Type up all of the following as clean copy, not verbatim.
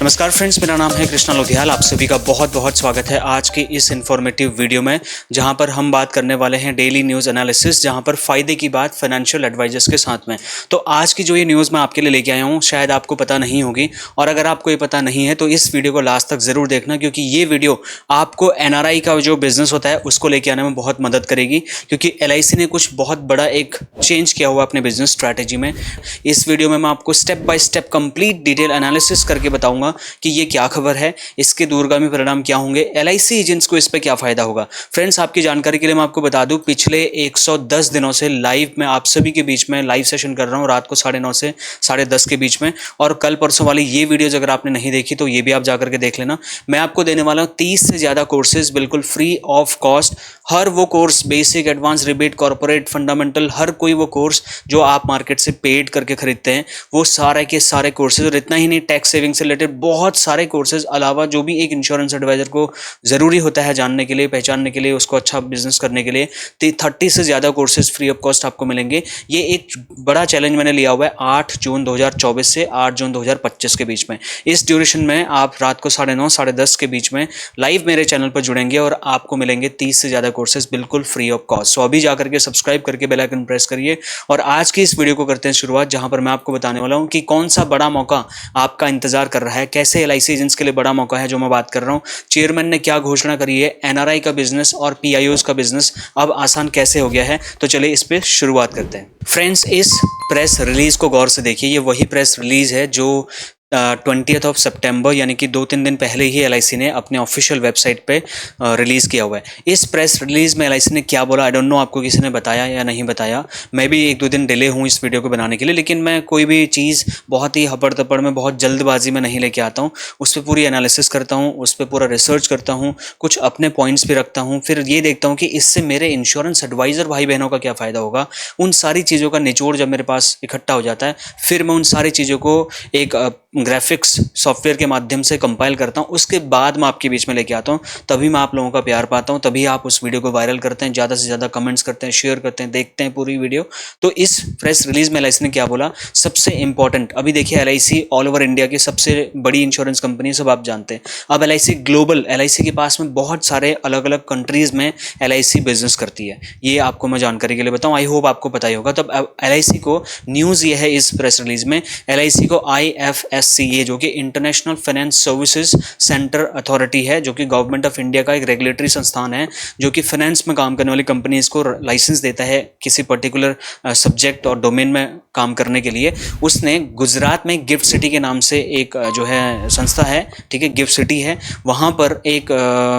नमस्कार फ्रेंड्स, मेरा नाम है कृष्णा लोधियाल। आप सभी का बहुत बहुत स्वागत है आज की इस इन्फॉर्मेटिव वीडियो में, जहां पर हम बात करने वाले हैं डेली न्यूज़ एनालिसिस, जहां पर फ़ायदे की बात फाइनेंशियल एडवाइजर्स के साथ में। तो आज की जो ये न्यूज़ मैं आपके लिए लेके आया हूं, शायद आपको पता नहीं होगी, और अगर आपको ये पता नहीं है तो इस वीडियो को लास्ट तक ज़रूर देखना, क्योंकि ये वीडियो आपको एनआरआई का जो बिजनेस होता है उसको लेके आने में बहुत मदद करेगी। क्योंकि एलआईसी ने कुछ बहुत बड़ा एक चेंज किया हुआ अपने बिजनेस स्ट्रैटेजी में। इस वीडियो में मैं आपको step by step complete detail analysis करके बताऊंगा कि ये क्या खबर है, इसके दूरगामी परिणाम क्या होंगे, एलआईसी एजेंट्स को इस पे क्या फायदा होगा। फ्रेंड्स, आपकी जानकारी के लिए मैं आपको बता दूं, पिछले 110 दिनों से लाइव में आप सभी के बीच में लाइव सेशन कर रहा हूं, रात को 9:30 से 10:30 के बीच में। और कल परसों वाली ये वीडियोज अगर आपने नहीं देखी तो ये भी आप जाकर के देख लेना। मैं आपको देने वाला हूं 30 से ज्यादा कोर्सेज बिल्कुल फ्री ऑफ कॉस्ट। हर वो course, basic, advance, rebate, corporate, fundamental, हर कोई वो कोर्स जो आप मार्केट से पेड करके खरीदते हैं, वो सारे के सारे कोर्सेज। और इतना ही नहीं, टैक्स सेविंग से रिलेटेड बहुत सारे कोर्सेज अलावा जो भी एक इंश्योरेंस एडवाइजर को जरूरी होता है जानने के लिए, पहचानने के लिए, उसको अच्छा बिजनेस करने के लिए, 30 से ज्यादा कोर्सेज फ्री ऑफ कॉस्ट आपको मिलेंगे। ये एक बड़ा चैलेंज मैंने लिया हुआ है 8 जून 2024 से 8 जून 2025 के बीच में। इस ड्यूरेशन में आप रात को 9:30 10:30 के बीच में लाइव मेरे चैनल पर जुड़ेंगे और आपको मिलेंगे 30 से ज्यादा कोर्सेज बिल्कुल फ्री ऑफ कॉस्ट। सो अभी जाकर के सब्सक्राइब करके बेल आइकन प्रेस करिए और आज की इस वीडियो को करते हैं शुरुआत, जहां पर मैं आपको बताने वाला हूं कि कौन सा बड़ा मौका आपका इंतजार कर रहा है, कैसे एलआईसी एजेंट्स के लिए बड़ा मौका है जो मैं बात कर रहा हूं। चेयरमैन ने क्या घोषणा करी है, एनआरआई का बिजनेस और पीआईओज का बिजनेस अब आसान कैसे हो गया है। तो चलिए इस पे शुरुआत करते हैं। फ्रेंड्स, इस प्रेस रिलीज को गौर से देखिए। ये वही प्रेस रिलीज है जो 20th ऑफ सितंबर यानी कि 2-3 दिन पहले ही एलआईसी ने अपने ऑफिशियल वेबसाइट पे रिलीज़ किया हुआ है। इस प्रेस रिलीज़ में एलआईसी ने क्या बोला, आई डोंट नो आपको किसी ने बताया या नहीं बताया। मैं भी 1-2 दिन डिले हूँ इस वीडियो को बनाने के लिए, लेकिन मैं कोई भी चीज़ बहुत ही हपड़ तपड़ में, बहुत जल्दबाजी में नहीं लेके आता हूँ। उस पर पूरी एनालिसिस करता हूँ, उस पर पूरा रिसर्च करता हूँ, कुछ अपने पॉइंट्स भी रखता हूँ, फिर ये देखता हूँ कि इससे मेरे इंश्योरेंस एडवाइज़र भाई बहनों का क्या फ़ायदा होगा। उन सारी चीज़ों का निचोड़ जब मेरे पास इकट्ठा हो जाता है, फिर मैं उन सारी चीज़ों को एक ग्राफिक्स सॉफ्टवेयर के माध्यम से कंपाइल करता हूं, उसके बाद मैं आपके बीच में लेके आता हूं। तभी मैं आप लोगों का प्यार पाता हूं, तभी आप उस वीडियो को वायरल करते हैं, ज़्यादा से ज़्यादा कमेंट्स करते हैं, शेयर करते हैं, देखते हैं पूरी वीडियो। तो इस प्रेस रिलीज में एलआईसी ने क्या बोला, सबसे इंपॉर्टेंट, अभी देखिए एलआईसी ऑल ओवर इंडिया की सबसे बड़ी इंश्योरेंस कंपनी, सब आप जानते हैं। अब एलआईसी ग्लोबल, एलआईसी के पास में बहुत सारे अलग अलग कंट्रीज में एलआईसी बिजनेस करती है। ये आपको मैं जानकारी के लिए बताऊं, आई होप आपको पता ही होगा। तब एलआईसी को न्यूज़ ये है इस प्रेस रिलीज में, एलआईसी को IFSCA जो कि international finance services centre authority है, जो कि गवर्नमेंट ऑफ इंडिया का एक रेगुलेटरी संस्थान है, जो कि फाइनेंस में काम करने वाली कंपनीज को लाइसेंस देता है किसी पर्टिकुलर सब्जेक्ट और डोमेन में काम करने के लिए। उसने गुजरात में गिफ्ट सिटी के नाम से एक जो है संस्था है, ठीक है, गिफ्ट सिटी है, वहाँ पर एक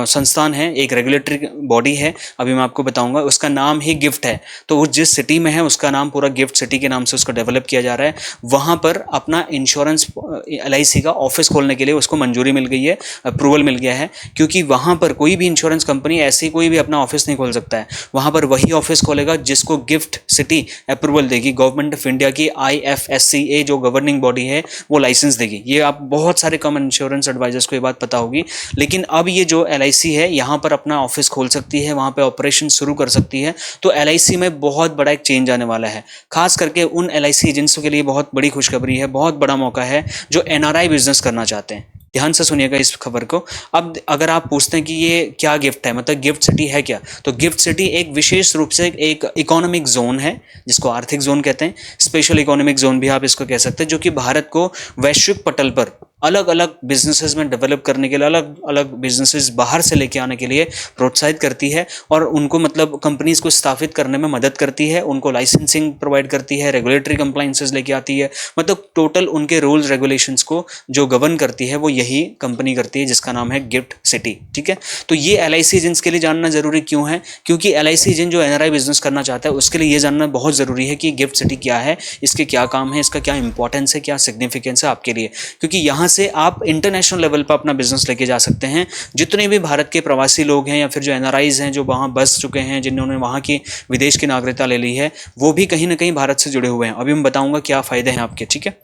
संस्थान है, एक रेगुलेटरी बॉडी है, अभी मैं आपको बताऊंगा, उसका नाम ही गिफ्ट है। तो वो जिस सिटी में है उसका नाम पूरा गिफ्ट सिटी के नाम से उसको डेवलप किया जा रहा है। वहाँ पर अपना इंश्योरेंस एलआईसी का ऑफिस खोलने के लिए उसको मंजूरी मिल गई है, अप्रूवल मिल गया है। क्योंकि वहाँ पर कोई भी इंश्योरेंस कंपनी ऐसी कोई भी अपना ऑफिस नहीं खोल सकता है, वहाँ पर वही ऑफिस खोलेगा जिसको गिफ्ट सिटी अप्रूवल देगी। गवर्नमेंट ऑफ इंडिया की IFSCA जो गवर्निंग बॉडी है वो लाइसेंस देगी। ये आप बहुत सारे कॉमन इंश्योरेंस एडवाइजर्स को ये बात पता होगी। लेकिन अब ये जो एलआईसी है यहाँ पर अपना ऑफिस खोल सकती है, वहाँ पर ऑपरेशन शुरू कर सकती है। तो एलआईसी में बहुत बड़ा एक चेंज आने वाला है, खास करके उन एलआईसी एजेंट्सों के लिए बहुत बड़ी खुशखबरी है, बहुत बड़ा मौका है जो एनआरआई बिजनेस करना चाहते हैं। ध्यान से सुनिएगा इस खबर को। अब अगर आप पूछते हैं कि ये क्या गिफ्ट है, मतलब गिफ्ट सिटी है क्या, तो गिफ्ट सिटी एक विशेष रूप से एक इकोनॉमिक जोन है, जिसको आर्थिक जोन कहते हैं, स्पेशल इकोनॉमिक जोन भी आप इसको कह सकते हैं, जो कि भारत को वैश्विक पटल पर अलग अलग बिजनेसेस में डेवलप करने के लिए, अलग अलग बिजनेसेस बाहर से लेके आने के लिए प्रोत्साहित करती है और उनको मतलब कंपनीज को स्थापित करने में मदद करती है, उनको लाइसेंसिंग प्रोवाइड करती है, रेगुलेटरी कंप्लायंसेस लेके आती है, मतलब टोटल उनके रूल्स रेगुलेशंस को जो गवर्न करती है वो यही कंपनी करती है, जिसका नाम है गिफ्ट सिटी। ठीक है, तो ये एलआईसी एजेंट्स के लिए जानना जरूरी क्यों है, क्योंकि एलआईसी एजेंट जो एनआरआई बिजनेस करना चाहता है उसके लिए ये जानना बहुत जरूरी है कि गिफ्ट सिटी क्या है, इसके क्या काम है, इसका क्या इंपॉर्टेंस है, क्या सिग्निफिकेंस है आपके लिए। क्योंकि यहाँ से आप इंटरनेशनल लेवल पर अपना बिजनेस लेके जा सकते हैं। जितने भी भारत के प्रवासी लोग हैं या फिर जो एनआरआईज हैं जो वहाँ बस चुके हैं, जिन्होंने वहाँ की विदेश की नागरिकता ले ली है, वो भी कहीं ना कहीं भारत से जुड़े हुए हैं। अभी मैं बताऊंगा क्या फायदे हैं आपके। ठीक है,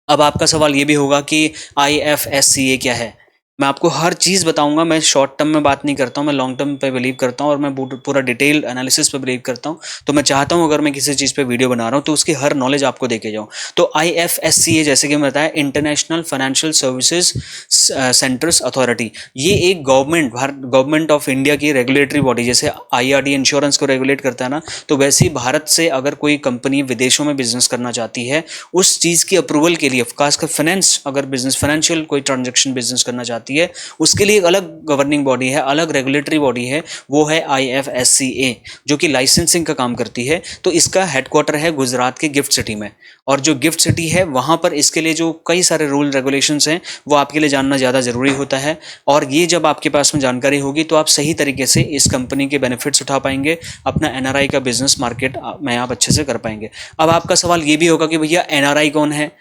अब आपका सवाल ये भी होगा कि IFSCA क्या है। मैं आपको हर चीज़ बताऊंगा। मैं शॉर्ट टर्म में बात नहीं करता हूँ, मैं लॉन्ग टर्म पे बिलीव करता हूँ और मैं पूरा डिटेल्ड एनालिसिस पे बिलीव करता हूँ। तो मैं चाहता हूँ अगर मैं किसी चीज़ पे वीडियो बना रहा हूँ तो उसकी हर नॉलेज आपको देके जाऊँ। तो IFSCA जैसे कि मैं बताया, international financial services centres authority, ये एक गवर्नमेंट ऑफ इंडिया की रेगुलेटरी बॉडी, जैसे IRD इंश्योरेंस को रेगुलेट करता है ना, तो वैसे ही भारत से अगर कोई कंपनी विदेशों में बिजनेस करना चाहती है, उस चीज़ की अप्रूवल के लिए, खासकर फाइनेंस, अगर बिजनेस फाइनेंशियल कोई ट्रांजेक्शन बिजनेस करना चाहती है, उसके लिए एक अलग गवर्निंग बॉडी है, अलग रेगुलेटरी बॉडी है, वो है IFSCA, जो कि लाइसेंसिंग का काम करती है। तो इसका हेडक्वार्टर है गुजरात के गिफ्ट सिटी में, और जो गिफ्ट सिटी है वहां पर इसके लिए जो कई सारे रूल रेगुलेशंस हैं वो आपके लिए जानना ज़्यादा ज़रूरी होता है। और ये जब आपके पास में जानकारी होगी तो आप सही तरीके से इस कंपनी के बेनिफिट्स उठा पाएंगे, अपना NRI का बिजनेस मार्केट में आप अच्छे से कर पाएंगे। अब आपका सवाल ये भी होगा कि भैया NRI कौन है,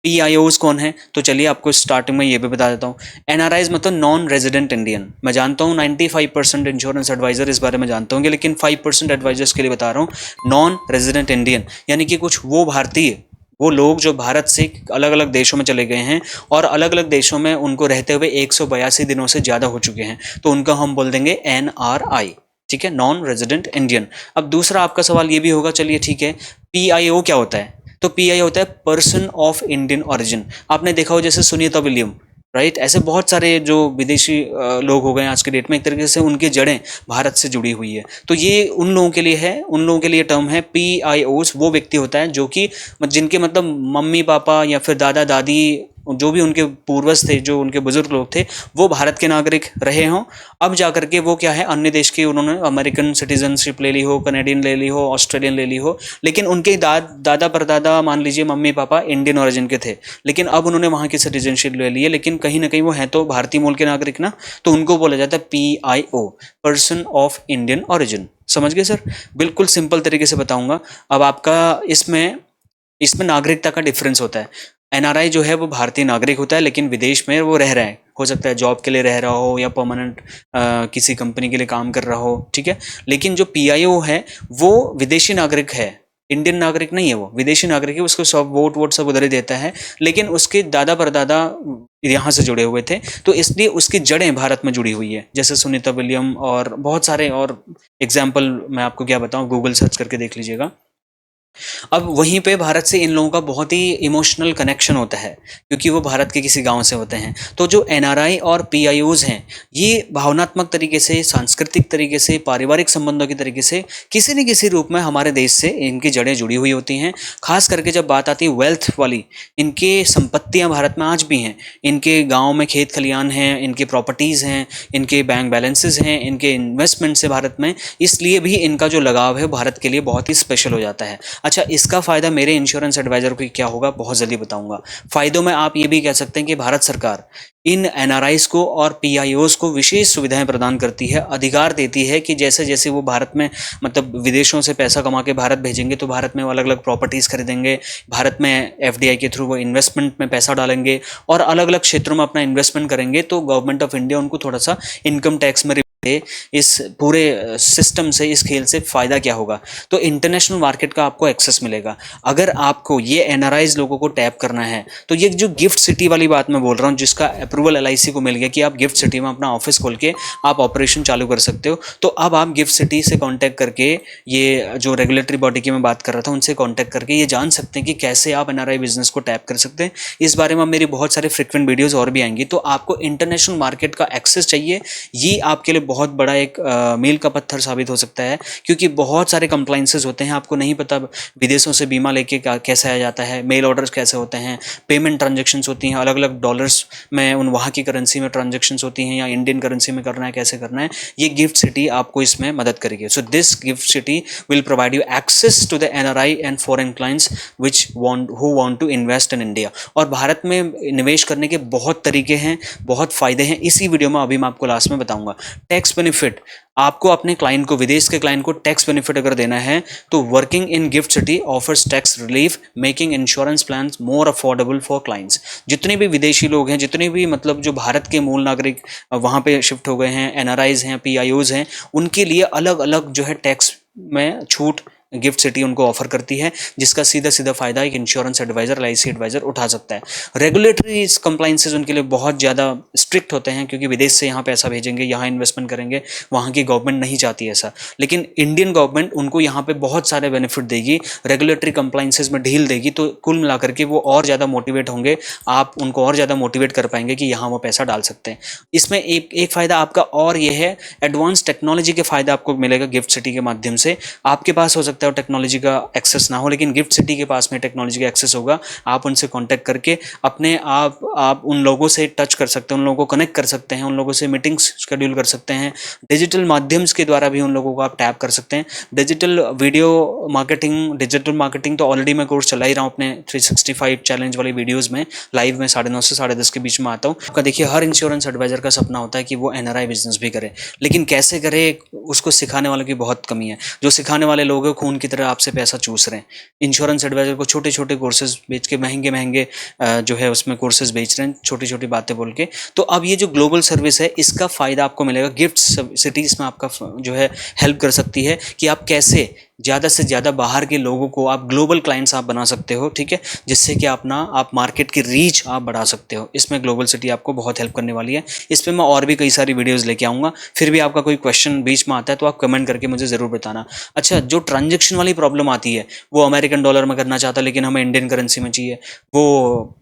PIOs कौन है, तो चलिए आपको स्टार्टिंग में ये भी बता देता हूँ। NRIs मतलब नॉन रेजिडेंट इंडियन। मैं जानता हूँ 95% इंश्योरेंस एडवाइजर इस बारे में जानते होंगे, लेकिन 5% एडवाइजर्स के लिए बता रहा हूँ। नॉन रेजिडेंट इंडियन यानी कि कुछ वो भारतीय, वो लोग जो भारत से अलग अलग देशों में चले गए हैं और अलग अलग देशों में उनको रहते हुए 182 दिनों से ज़्यादा हो चुके हैं, तो उनका हम बोल देंगे NRI। ठीक है, नॉन रेजिडेंट इंडियन। अब दूसरा आपका सवाल ये भी होगा, चलिए ठीक है, PIO क्या होता है? तो PI होता है पर्सन ऑफ इंडियन ओरिजिन। आपने देखा हो जैसे सुनीता विलियम, राइट, ऐसे बहुत सारे जो विदेशी लोग हो गए आज के डेट में, एक तरीके से उनकी जड़ें भारत से जुड़ी हुई है। तो ये उन लोगों के लिए है, उन लोगों के लिए टर्म है PIOs। वो व्यक्ति होता है जो कि जिनके मतलब मम्मी पापा या फिर दादा दादी, जो भी उनके पूर्वज थे, जो उनके बुजुर्ग लोग थे, वो भारत के नागरिक रहे हों। अब जाकर के वो क्या है, अन्य देश की उन्होंने अमेरिकन सिटीजनशिप ले ली हो, कनेडियन ले ली हो, ऑस्ट्रेलियन ले ली हो, लेकिन उनके दादा परदादा, मान लीजिए मम्मी पापा इंडियन ओरिजिन के थे, लेकिन अब उन्होंने वहाँ की सिटीजनशिप ले ली है, लेकिन कहीं ना कहीं वो हैं तो भारतीय मूल के नागरिक ना, तो उनको बोला जाता है PIO, person of Indian origin. समझ गए सर? बिल्कुल सिंपल तरीके से बताऊंगा। अब आपका इसमें इसमें नागरिकता का डिफरेंस होता है। NRI जो है वो भारतीय नागरिक होता है, लेकिन विदेश में वो रह रहा है, हो सकता है जॉब के लिए रह रहा हो या परमानेंट किसी कंपनी के लिए काम कर रहा हो, ठीक है। लेकिन जो PIO है वो विदेशी नागरिक है, इंडियन नागरिक नहीं है, वो विदेशी नागरिक है। उसको सब वोट सब उधर ही देता है, लेकिन उसके दादा परदादा यहाँ से जुड़े हुए थे, तो इसलिए उसकी जड़ें भारत में जुड़ी हुई है। जैसे सुनीता विलियम और बहुत सारे और एग्जाम्पल मैं आपको क्या बताऊँ, गूगल सर्च करके देख लीजिएगा। अब वहीं पे भारत से इन लोगों का बहुत ही इमोशनल कनेक्शन होता है, क्योंकि वो भारत के किसी गांव से होते हैं। तो जो NRI और PIOs हैं, ये भावनात्मक तरीके से, सांस्कृतिक तरीके से, पारिवारिक संबंधों के तरीके से किसी न किसी रूप में हमारे देश से इनकी जड़ें जुड़ी हुई होती हैं। खास करके जब बात आती है वेल्थ वाली, इनके संपत्तियां भारत में आज भी हैं, इनके गाँव में खेत खलियान हैं, इनके प्रॉपर्टीज़ हैं, इनके बैंक बैलेंसेज हैं, इनके इन्वेस्टमेंट से भारत में, इसलिए भी इनका जो लगाव है भारत के लिए बहुत ही स्पेशल हो जाता है। अच्छा, इसका फ़ायदा मेरे इंश्योरेंस एडवाइज़र को क्या होगा, बहुत जल्दी बताऊंगा। फ़ायदों में आप ये भी कह सकते हैं कि भारत सरकार इन NRIs को और PIOs को विशेष सुविधाएं प्रदान करती है, अधिकार देती है कि जैसे जैसे वो भारत में मतलब विदेशों से पैसा कमा के भारत भेजेंगे, तो भारत में वो अलग अलग प्रॉपर्टीज़ खरीदेंगे, भारत में FDI के थ्रू वो इन्वेस्टमेंट में पैसा डालेंगे और अलग अलग क्षेत्रों में अपना इन्वेस्टमेंट करेंगे, तो गवर्नमेंट ऑफ इंडिया उनको थोड़ा सा इनकम टैक्स में इस पूरे सिस्टम से, इस खेल से फ़ायदा क्या होगा, तो इंटरनेशनल मार्केट का आपको एक्सेस मिलेगा। अगर आपको ये NRIs लोगों को टैप करना है, तो ये जो गिफ्ट सिटी वाली बात मैं बोल रहा हूँ, जिसका अप्रूवल LIC को मिल गया कि आप गिफ्ट सिटी में अपना ऑफिस खोल के आप ऑपरेशन चालू कर सकते हो, तो अब आप गिफ्ट सिटी से कॉन्टैक्ट करके, ये जो रेगुलेटरी बॉडी की मैं बात कर रहा था, उनसे कॉन्टैक्ट करके ये जान सकते हैं कि कैसे आप NRI बिजनेस को टैप कर सकते हैं। इस बारे में मेरी बहुत सारे फ्रिक्वेंट वीडियोज़ और भी आएंगी। तो आपको इंटरनेशनल मार्केट का एक्सेस चाहिए, ये आपके लिए बहुत बड़ा एक मील का पत्थर साबित हो सकता है, क्योंकि बहुत सारे कंप्लाइंसेस होते हैं, आपको नहीं पता विदेशों से बीमा लेके कैसे आया जाता है, मेल ऑर्डर्स कैसे होते हैं, पेमेंट ट्रांजेक्शन्स होती हैं, अलग अलग डॉलर्स में उन वहाँ की करेंसी में ट्रांजेक्शन्स होती हैं या इंडियन करेंसी में करना है, कैसे करना है, ये गिफ्ट सिटी आपको इसमें मदद करेगी। So this gift city will provide you access to the NRI and foreign clients who want to invest in India. और भारत में निवेश करने के बहुत तरीके हैं, बहुत फायदे हैं, इसी वीडियो में अभी मैं आपको लास्ट में बताऊंगा। टैक्स बेनिफिट, आपको अपने क्लाइंट को, विदेश के क्लाइंट को टैक्स बेनिफिट अगर देना है, तो working in gift city offers tax relief, making insurance plans more affordable for clients. जितने भी विदेशी लोग हैं, जितने भी मतलब जो भारत के मूल नागरिक वहाँ पे शिफ्ट हो गए हैं, NRIs हैं, PIOs हैं, उनके लिए अलग अलग जो है टैक्स में छूट गिफ्ट सिटी उनको ऑफर करती है, जिसका सीधा सीधा फायदा एक इंश्योरेंस एडवाइजर, LIC एडवाइजर उठा सकता है। रेगुलेटरी कंप्लाइंसेज उनके लिए बहुत ज़्यादा स्ट्रिक्ट होते हैं, क्योंकि विदेश से यहाँ पैसा भेजेंगे, यहाँ इन्वेस्टमेंट करेंगे, वहाँ की गवर्नमेंट नहीं चाहती ऐसा। लेकिन इंडियन गवर्नमेंट उनको यहाँ पे बहुत सारे बेनिफिट देगी, रेगुलेटरी कंप्लाइंसेज में ढील देगी, तो कुल मिलाकर के वो और ज़्यादा मोटिवेट होंगे, आप उनको और ज़्यादा मोटिवेट कर पाएंगे कि यहाँ वो पैसा डाल सकते हैं। इसमें एक फ़ायदा आपका और ये है, एडवांस टेक्नोलॉजी के फ़ायदा आपको मिलेगा गिफ्ट सिटी के माध्यम से। आपके पास हो सकता है टेक्नोलॉजी का एक्सेस ना हो, लेकिन गिफ्ट सिटी के पास में टेक्नोलॉजी का एक्सेस होगा। आप उनसे कॉन्टैक्ट करके अपने आप उन लोगों से टच कर सकते हैं, उन लोगों को कनेक्ट कर सकते हैं, उन लोगों से मीटिंग्स शेड्यूल कर सकते हैं। डिजिटल माध्यम्स के द्वारा भी उन लोगों को आप टैप कर सकते हैं। Digital video marketing, digital marketing तो ऑलरेडी मैं कोर्स चला ही रहा हूँ अपने 365 चैलेंज वाली वीडियोज़ में, लाइव में 9:30 से 10:30 के बीच में आता हूँ। आपका देखिए हर इंश्योरेंस एडवाइजर का सपना होता है कि वो NRI बिजनेस भी करे, लेकिन कैसे करे उसको सिखाने वालों की बहुत कमी है। जो सिखाने वाले लोग हैं खून की तरह आपसे पैसा चूस रहे हैं। इंश्योरेंस एडवाइजर को छोटे छोटे कोर्सेज बेच के, महंगे महंगे जो है उसमें कोर्सेज बेच रहे हैं, छोटी छोटी बातें बोल के। तो अब ये जो ग्लोबल सर्विस है, इसका फ़ायदा आपको मिलेगा। गिफ्ट सिटी इसमें आपका जो है हेल्प कर सकती है कि आप कैसे ज़्यादा से ज़्यादा बाहर के लोगों को आप ग्लोबल क्लाइंट्स आप बना सकते हो, ठीक है, जिससे कि आप मार्केट की रीच आप बढ़ा सकते हो। इसमें ग्लोबल सिटी आपको बहुत हेल्प करने वाली है। इस पर मैं और भी कई सारी वीडियोज़ लेके आऊँगा। फिर भी आपका कोई क्वेश्चन बीच में आता है तो आप कमेंट करके मुझे ज़रूर बताना। अच्छा, जो ट्रांजेक्शन वाली प्रॉब्लम आती है, वो अमेरिकन डॉलर में करना चाहता है लेकिन हमें इंडियन करेंसी में चाहिए, वो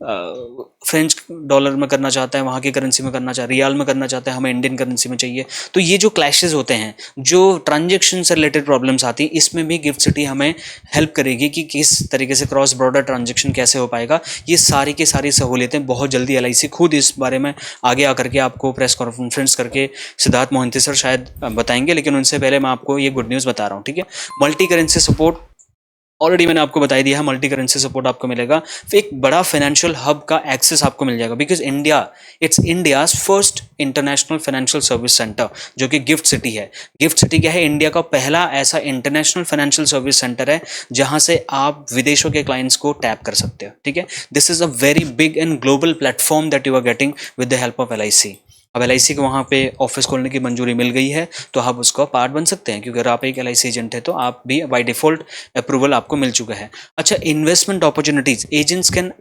फ्रेंच डॉलर में करना चाहता है, वहाँ की करेंसी में करना चाहता है, रियाल में करना चाहता है, हमें इंडियन करेंसी में चाहिए। तो ये जो क्लैशेस होते हैं, जो ट्रांजेक्शन से रिलेटेड प्रॉब्लम्स आती हैं, इसमें भी गिफ्ट सिटी हमें हेल्प करेगी कि किस तरीके से क्रॉस बॉर्डर ट्रांजेक्शन कैसे हो पाएगा। ये सारी की सारी सहूलियतें बहुत जल्दी LIC खुद इस बारे में आगे आकर के आपको प्रेस कॉन्फ्रेंस करके सिद्धार्थ मोहंती सर शायद बताएंगे, लेकिन उनसे पहले मैं आपको ये गुड न्यूज़ बता रहा हूँ, ठीक है। मल्टी करेंसी सपोर्ट ऑलरेडी मैंने आपको बता दिया है, मल्टी करेंसी सपोर्ट आपको मिलेगा। एक बड़ा फाइनेंशियल हब का एक्सेस आपको मिल जाएगा, because it's India's first international financial service centre, जो कि गिफ्ट सिटी है। गिफ्ट सिटी क्या है? इंडिया का पहला ऐसा इंटरनेशनल फाइनेंशियल सर्विस सेंटर है जहां से आप विदेशों के क्लाइंट्स को टैप कर सकते हो, ठीक है। This is a very big and global platform that you are getting with the help of LIC। अब LIC को वहाँ पे ऑफिस खोलने की मंजूरी मिल गई है, तो आप उसका पार्ट बन सकते हैं, क्योंकि अगर आप एक LIC एजेंट है तो आप भी बाय डिफॉल्ट अप्रूवल आपको मिल चुका है। अच्छा, investment opportunities, agents can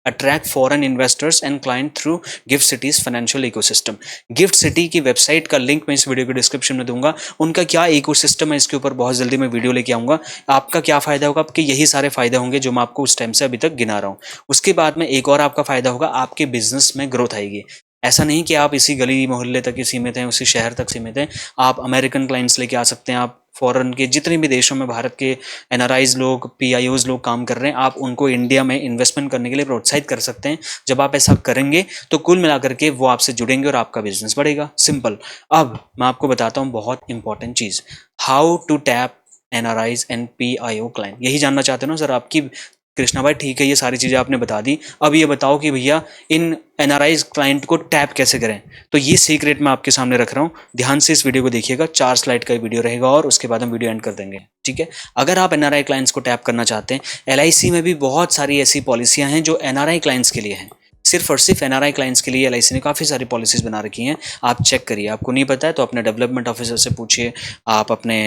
attract foreign investors and client through gift cities financial ecosystem. Gift city की वेबसाइट का लिंक मैं इस वीडियो के डिस्क्रिप्शन में दूंगा। उनका क्या इकोसिस्टम है, इसके ऊपर बहुत जल्दी मैं वीडियो लेके आऊंगा। आपका क्या फायदा होगा? आपके यही सारे फायदे होंगे जो मैं आपको उस टाइम से अभी तक गिना रहा हूँ। उसके बाद में एक और आपका फायदा होगा, आपके बिजनेस में ग्रोथ आएगी। ऐसा नहीं कि आप इसी गली मोहल्ले तक ही सीमित हैं, उसी शहर तक सीमित हैं। आप अमेरिकन क्लाइंट्स लेके आ सकते हैं, आप फॉरेन के जितने भी देशों में भारत के NRIs लोग, PIOs लोग काम कर रहे हैं, आप उनको इंडिया में इन्वेस्टमेंट करने के लिए प्रोत्साहित कर सकते हैं। जब आप ऐसा करेंगे तो कुल मिलाकर के वो आपसे जुड़ेंगे और आपका बिजनेस बढ़ेगा। सिंपल। अब मैं आपको बताता हूँ बहुत इंपॉर्टेंट चीज़, how to tap NRIs and PIO client. यही जानना चाहते हो ना सर आपकी? कृष्णा भाई ठीक है, ये सारी चीज़ें आपने बता दी। अब ये बताओ कि भैया इन NRIs क्लाइंट को टैप कैसे करें। तो ये सीक्रेट मैं आपके सामने रख रहा हूँ, ध्यान से इस वीडियो को देखिएगा। 4 स्लाइड का वीडियो रहेगा और उसके बाद हम वीडियो एंड कर देंगे, ठीक है। अगर आप NRI क्लाइंट्स को टैप करना चाहते हैं, LIC में भी बहुत सारी ऐसी पॉलिसियां हैं जो NRI क्लाइंट्स के लिए हैं। सिर्फ और सिर्फ NRI क्लाइंट्स के लिए LIC ने काफ़ी सारी पॉलिसीज़ बना रखी हैं। आप चेक करिए, आपको नहीं पता है तो अपने डेवलपमेंट ऑफिसर से पूछिए, आप अपने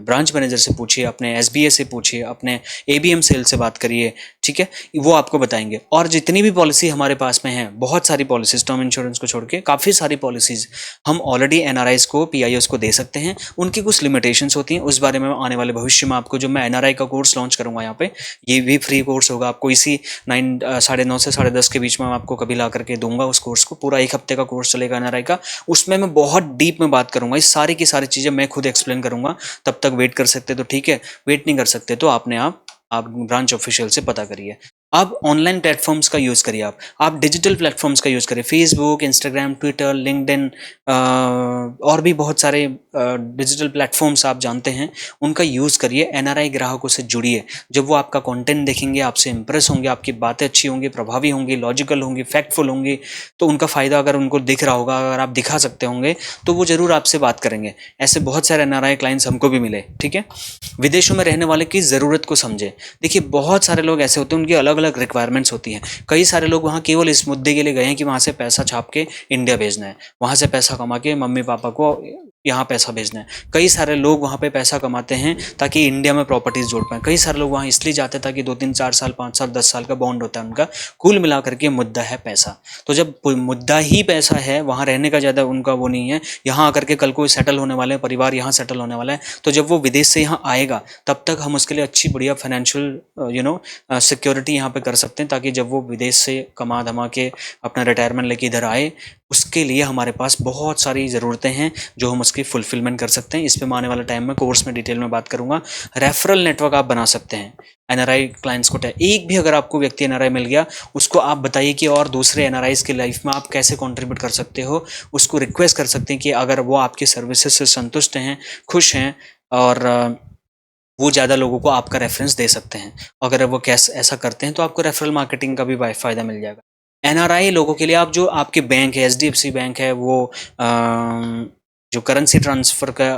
ब्रांच मैनेजर से पूछिए, अपने SBA से पूछिए, अपने ABM सेल से बात करिए, ठीक है, वो आपको बताएंगे। और जितनी भी पॉलिसी हमारे पास में है, बहुत सारी पॉलिसीज़, टर्म इंश्योरेंस को छोड़ के काफ़ी सारी पॉलिसीज़ हम ऑलरेडी NRIs को, PIOs को दे सकते हैं। उनकी कुछ लिमिटेशंस होती हैं, उस बारे में आने वाले भविष्य में आपको, जो मैं NRI का कोर्स लॉन्च करूँगा यहाँ पे, ये भी फ्री कोर्स होगा। आपको इसी 9:30 से 10:30 के बीच में आपको कभी ला करके दूंगा उस कोर्स को। पूरा 1 हफ्ते का कोर्स चलेगा NRI का। उसमें मैं बहुत डीप में बात करूंगा, इस सारी की सारी चीज़ें मैं खुद एक्सप्लेन करूंगा। तब तक वेट कर सकते तो ठीक है, वेट नहीं कर सकते तो आपने आप ब्रांच ऑफिशियल से पता करिए। आप ऑनलाइन प्लेटफॉर्म्स का यूज़ करिए, आप डिजिटल प्लेटफॉर्म्स का यूज़ करिए, फेसबुक, इंस्टाग्राम, ट्विटर, लिंक्डइन और भी बहुत सारे डिजिटल प्लेटफॉर्म्स आप जानते हैं, उनका यूज़ करिए। NRI ग्राहकों से जुड़िए। जब वो आपका कंटेंट देखेंगे, आपसे इंप्रेस होंगे, आपकी बातें अच्छी होंगी, प्रभावी होंगी, लॉजिकल होंगी, फैक्टफुल होंगी, तो उनका फ़ायदा अगर उनको दिख रहा होगा, अगर आप दिखा सकते होंगे, तो वो ज़रूर आपसे बात करेंगे। ऐसे बहुत सारे NRI क्लाइंट्स हमको भी मिले, ठीक है। विदेशों में रहने वाले की ज़रूरत को समझे। देखिए बहुत सारे लोग ऐसे होते हैं, उनकी अलग अलग रिक्वायरमेंट्स होती हैं। कई सारे लोग वहाँ केवल इस मुद्दे के लिए गए हैं कि वहाँ से पैसा छाप के इंडिया भेजना है, वहाँ से पैसा कमा के मम्मी पापा को यहाँ पैसा भेजना है। कई सारे लोग वहाँ पे पैसा कमाते हैं ताकि इंडिया में प्रॉपर्टीज जोड़ पाएं। कई सारे लोग वहाँ इसलिए जाते हैं ताकि 2-3 4 साल 5 साल 10 साल का बॉन्ड होता है उनका। कुल मिला करके मुद्दा है पैसा। तो जब मुद्दा ही पैसा है, वहाँ रहने का ज़्यादा उनका वो नहीं है, यहाँ आकर के कल को सेटल होने वाले हैं, परिवार यहाँ सेटल होने वाला है, तो जब वो विदेश से यहाँ आएगा तब तक हम उसके लिए अच्छी बढ़िया फाइनेंशियल सिक्योरिटी यहाँ पे कर सकते हैं, ताकि जब वो विदेश से कमा धमा के अपना रिटायरमेंट लेके इधर आए, उसके लिए हमारे पास बहुत सारी ज़रूरतें हैं जो हम उसकी फुलफिलमेंट कर सकते हैं। इस पे मैं आने वाले टाइम में कोर्स में डिटेल में बात करूंगा। रेफरल नेटवर्क आप बना सकते हैं एनआरआई क्लाइंट्स को। एक भी अगर आपको व्यक्ति एनआरआई मिल गया, उसको आप बताइए कि और दूसरे एनआरआईज की लाइफ में आप कैसे कंट्रीब्यूट कर सकते हो। उसको रिक्वेस्ट कर सकते हैं कि अगर वो आपकी सर्विसेज से संतुष्ट हैं, खुश हैं, और वो ज़्यादा लोगों को आपका रेफरेंस दे सकते हैं। अगर वो कैसे ऐसा करते हैं तो आपको रेफरल मार्केटिंग का भी फ़ायदा मिल जाएगा। एनआरआई लोगों के लिए आप जो आपके बैंक है, एचडीएफसी बैंक है, वो जो करेंसी ट्रांसफ़र का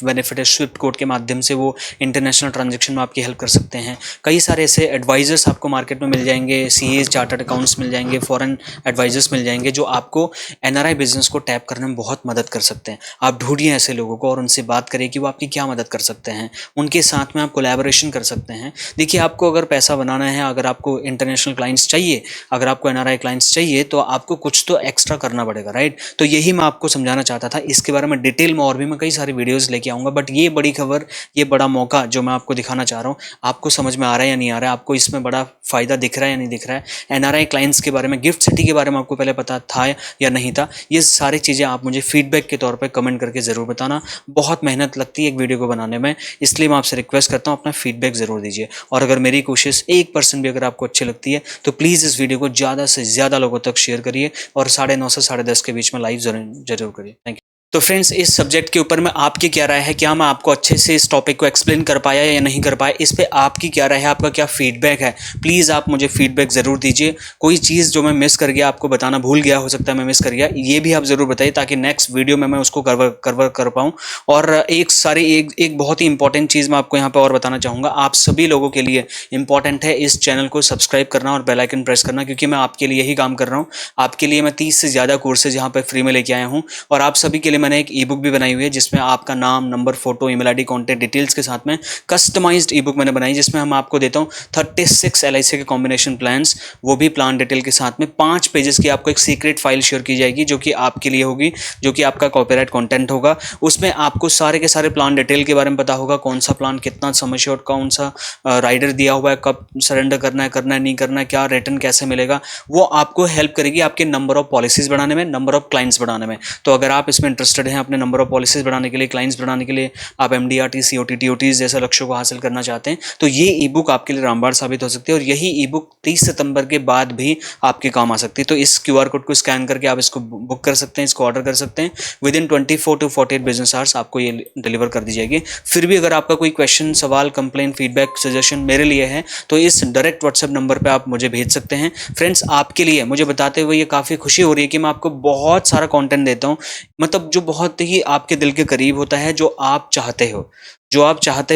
बेनिफिट है, स्विफ्ट कोड के माध्यम से वो इंटरनेशनल ट्रांजैक्शन में आपकी हेल्प कर सकते हैं। कई सारे ऐसे एडवाइजर्स आपको मार्केट में मिल जाएंगे, सीएस चार्टर्ड अकाउंट्स मिल जाएंगे, फॉरेन एडवाइजर्स मिल जाएंगे, जो आपको एनआरआई बिजनेस को टैप करने में बहुत मदद कर सकते हैं। आप ढूंढिए ऐसे लोगों को और उनसे बात करिए कि वो आपकी क्या मदद कर सकते हैं। उनके साथ में आप कोलैबोरेशन कर सकते हैं। देखिए, आपको अगर पैसा बनाना है, अगर आपको इंटरनेशनल क्लाइंट्स चाहिए, अगर आपको एनआरआई क्लाइंट्स चाहिए, तो आपको कुछ तो एक्स्ट्रा करना पड़ेगा, राइट। तो यही मैं आपको समझाना चाहता था। इसके बारे में डिटेल में और भी मैं कई सारी वीडियोज़ लेके आऊँगा, बट ये बड़ी खबर, ये बड़ा मौका जो मैं आपको दिखाना चाह रहा हूँ, आपको समझ में आ रहा है या नहीं आ रहा है, आपको इसमें बड़ा फायदा दिख रहा है या नहीं दिख रहा है। एनआरआई क्लाइंट्स के बारे में, गिफ्ट सिटी के बारे में आपको पहले पता था या नहीं था, ये सारी चीज़ें आप मुझे फीडबैक के तौर पे कमेंट करके ज़रूर बताना। बहुत मेहनत लगती है एक वीडियो को बनाने में, इसलिए मैं आपसे रिक्वेस्ट करता हूँ अपना फीडबैक ज़रूर दीजिए। और अगर मेरी कोशिश 1% भी अगर आपको अच्छी लगती है तो प्लीज़ इस वीडियो को ज़्यादा से ज़्यादा लोगों तक शेयर करिए और 9:30 से 10:30 के बीच में लाइव जरूर करिए। Thank you. तो फ्रेंड्स, इस सब्जेक्ट के ऊपर में आपकी क्या राय है? क्या मैं आपको अच्छे से इस टॉपिक को एक्सप्लेन कर पाया या नहीं कर पाया? इस पे आपकी क्या राय है? आपका क्या फीडबैक है? प्लीज़ आप मुझे फीडबैक ज़रूर दीजिए। कोई चीज़ जो मैं मिस कर गया, आपको बताना भूल गया, हो सकता है मैं मिस कर गया, ये भी आप ज़रूर बताइए, ताकि नेक्स्ट वीडियो में मैं उसको कवर कर पाऊँ। और एक बहुत ही इंपॉर्टेंट चीज़ मैं आपको यहाँ पर और बताना चाहूँगा। आप सभी लोगों के लिए इंपॉर्टेंट है इस चैनल को सब्सक्राइब करना और बेल आइकन प्रेस करना, क्योंकि मैं आपके लिए यही काम कर रहा हूँ। आपके लिए मैं 30 से ज़्यादा कोर्सेज यहाँ पर फ्री में लेके आया हूँ, और आप सभी के लिए मैंने एक ई बुक भी बनाई हुई है, जिसमें आपका नाम, number, photo, email ID, contact details के साथ में कस्टमाइज्ड ई बुक मैंने बनाई, जिसमें हम आपको देता हूँ 36 LIC के कॉम्बिनेशन प्लान्स, वो भी प्लान डिटेल के साथ में। 5 पेजेस की आपको एक सीक्रेट फाइल शेयर की जाएगी, जो कि आपके लिए होगी, जो कि आपका कॉपीराइट कंटेंट होगा। उसमें आपको सारे के सारे प्लान डिटेल के बारे में पता होगा, कौन सा प्लान कितना सम एश्योर्ड, कौन सा राइडर दिया हुआ है, कब सरेंडर करना है नहीं करना है, क्या रिटर्न कैसे मिलेगा। वो आपको हेल्प करेगी आपके नंबर ऑफ पॉलिसीज बढ़ाने में, नंबर ऑफ क्लाइंट्स बढ़ाने में। तो अगर आप इसमें इंटरेस्टेड हैं, अपने नंबर ऑफ पॉलिसीज बढ़ाने के लिए, क्लाइंट्स बढ़ाने के लिए, आप MDRT, COT, TOTs जैसे लक्ष्यों को हासिल करना चाहते हैं, तो ये ई बुक आपके लिए रामबाण साबित हो सकती है। और यही ई बुक 30 सितंबर के बाद भी आपके काम आ सकती है। तो इस QR कोड को स्कैन करके आप इसको बुक कर सकते हैं, इसको ऑर्डर कर सकते हैं। With in 24 to 48 business hours आपको ये डिलीवर कर दी जाएगी। फिर भी अगर आपका कोई क्वेश्चन, सवाल, कंप्लेंट, फीडबैक, सजेशन मेरे लिए है, तो इस डायरेक्ट व्हाट्सएप नंबर पर आप मुझे भेज सकते हैं। फ्रेंड्स, आपके लिए मुझे बताते हुए ये काफ़ी खुशी हो रही है कि मैं आपको बहुत सारा कंटेंट देता हूँ, मतलब जो बहुत ही आपके दिल के करीब होता है, जो आप चाहते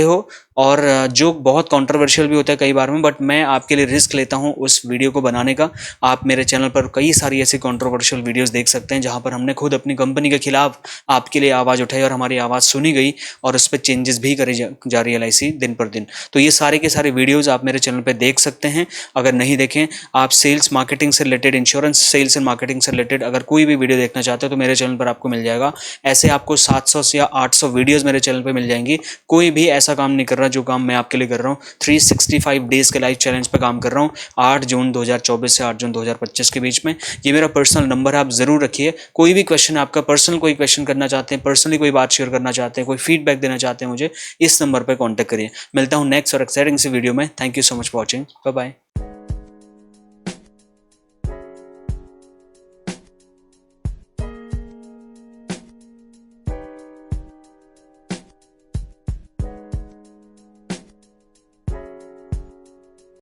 हो, और जो बहुत कंट्रोवर्शियल भी होता है कई बार में, बट मैं आपके लिए रिस्क लेता हूं उस वीडियो को बनाने का। आप मेरे चैनल पर कई सारी ऐसी कंट्रोवर्शियल वीडियोस देख सकते हैं, जहां पर हमने खुद अपनी कंपनी के खिलाफ आपके लिए आवाज़ उठाई और हमारी आवाज़ सुनी गई, और उस पर चेंजेस भी करी जा रही है LIC दिन पर दिन। तो ये सारे के सारे वीडियोज़ आप मेरे चैनल पर देख सकते हैं। अगर नहीं देखें, आप सेल्स मार्केटिंग से related, insurance sales and marketing से रिलेटेड अगर कोई भी वीडियो देखना चाहते हो, तो मेरे चैनल पर आपको मिल जाएगा। ऐसे आपको 700 या 800 वीडियोज़ मेरे चैनल पर मिल जाएंगी। कोई भी ऐसा काम नहीं कर रहा जो काम मैं आपके लिए कर रहा हूँ। 365 डेज के लाइव चैलेंज पे काम कर रहा हूँ, 8 जून 2024 से 8 जून 2025 के बीच में। ये मेरा पर्सनल नंबर है, आप जरूर रखिए। कोई भी क्वेश्चन, आपका पर्सनल कोई क्वेश्चन करना चाहते हैं, पर्सनली कोई बात शेयर करना चाहते हैं, कोई फीडबैक देना चाहते हैं मुझे, इस नंबर पर कॉन्टैक्ट करिए। मिलता हूँ नेक्स्ट और एक्साइटिंग सी वीडियो में। Thank you so much for watching. Bye bye.